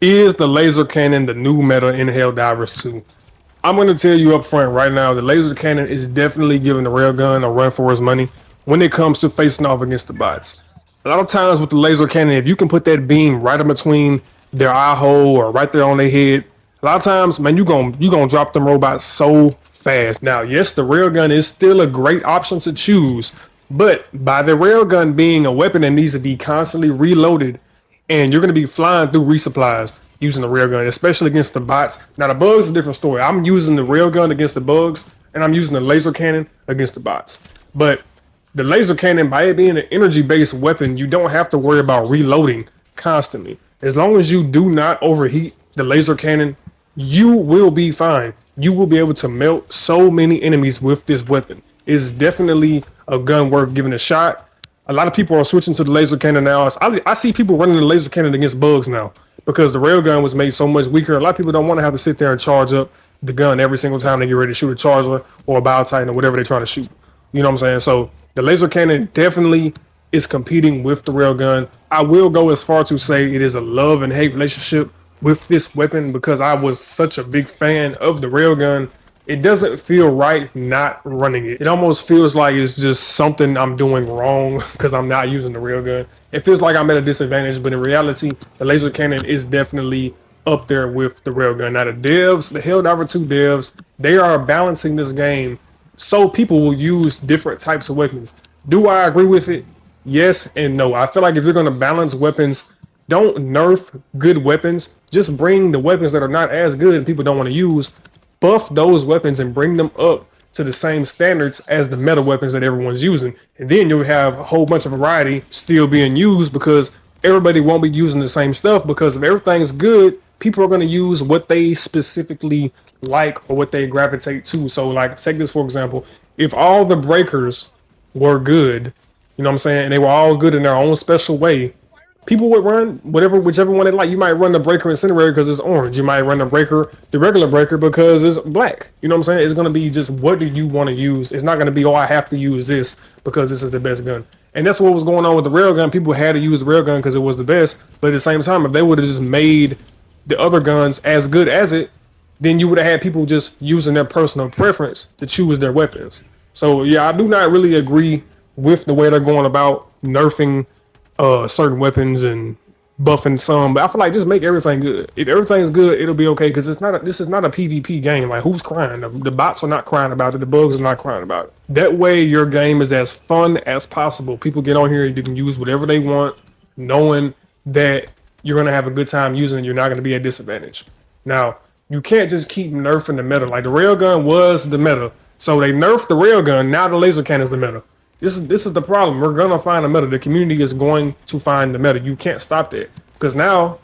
Is the laser cannon the new meta in Helldivers 2? I'm going to tell you up front right now, the laser cannon is definitely giving the railgun a run for his money when it comes to facing off against the bots. A lot of times with the laser cannon, if you can put that beam right in between their eye hole or right there on their head, a lot of times, man, you gonna drop them robots so fast. Now, yes, the railgun is still a great option to choose, but by the railgun being a weapon that needs to be constantly reloaded, and you're going to be flying through resupplies using the railgun, especially against the bots. Now, the bugs is a different story. I'm using the railgun against the bugs, and I'm using the laser cannon against the bots. But the laser cannon, by it being an energy-based weapon, you don't have to worry about reloading constantly. As long as you do not overheat the laser cannon, you will be fine. You will be able to melt so many enemies with this weapon. It's definitely a gun worth giving a shot. A lot of people are switching to the laser cannon now. I see people running the laser cannon against bugs now because the railgun was made so much weaker. A lot of people don't want to have to sit there and charge up the gun every single time they get ready to shoot a charger or a Biotitan or whatever they're trying to shoot. You know what I'm saying? So the laser cannon definitely is competing with the railgun. I will go as far to say it is a love and hate relationship with this weapon because I was such a big fan of the railgun. It doesn't feel right not running it. It almost feels like it's just something I'm doing wrong because I'm not using the railgun. It feels like I'm at a disadvantage, but in reality, the laser cannon is definitely up there with the railgun. Now the devs, the Helldiver 2 devs, they are balancing this game so people will use different types of weapons. Do I agree with it? Yes and no. I feel like if you're going to balance weapons, don't nerf good weapons. Just bring the weapons that are not as good and people don't want to use, buff those weapons and bring them up to the same standards as the meta weapons that everyone's using. And then you'll have a whole bunch of variety still being used because everybody won't be using the same stuff, because if everything's good, people are going to use what they specifically like or what they gravitate to. So like, take this for example, if all the breakers were good, you know what I'm saying, and they were all good in their own special way, people would run whichever one they like. You might run the breaker incinerator because it's orange. You might run the regular breaker because it's black. You know what I'm saying? It's going to be just, what do you want to use? It's not going to be, oh, I have to use this because this is the best gun. And that's what was going on with the railgun. People had to use the railgun because it was the best. But at the same time, if they would have just made the other guns as good as it, then you would have had people just using their personal preference to choose their weapons. So yeah, I do not really agree with the way they're going about nerfing certain weapons and buffing some, but I feel like just make everything good. If everything's good, it'll be okay, because this is not a PvP game. Like, who's crying? The bots are not crying about it. The bugs are not crying about it. That way your game is as fun as possible. People get on here and you can use whatever they want, knowing that you're going to have a good time using it. You're not going to be at disadvantage. Now, you can't just keep nerfing the meta. Like, the railgun was the meta, so they nerfed the railgun. Now the laser cannon is the meta. This is the problem. We're gonna find a meta. The community is going to find the meta. You can't stop that, because now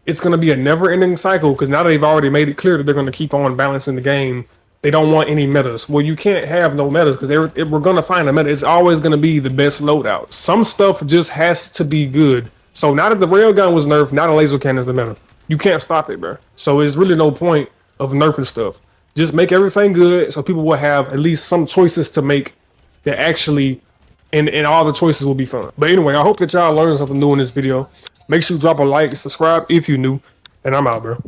it's gonna be a never-ending cycle. Because now they've already made it clear that they're gonna keep on balancing the game. They don't want any metas. Well, you can't have no metas because we're gonna find a meta. It's always gonna be the best loadout. Some stuff just has to be good. So now that the railgun was nerfed, now the laser cannon is the meta. You can't stop it, bro. So there's really no point of nerfing stuff. Just make everything good so people will have at least some choices to make that actually, and all the choices will be fun. But anyway, I hope that y'all learned something new in this video. Make sure you drop a like, subscribe if you're new, and I'm out, bro.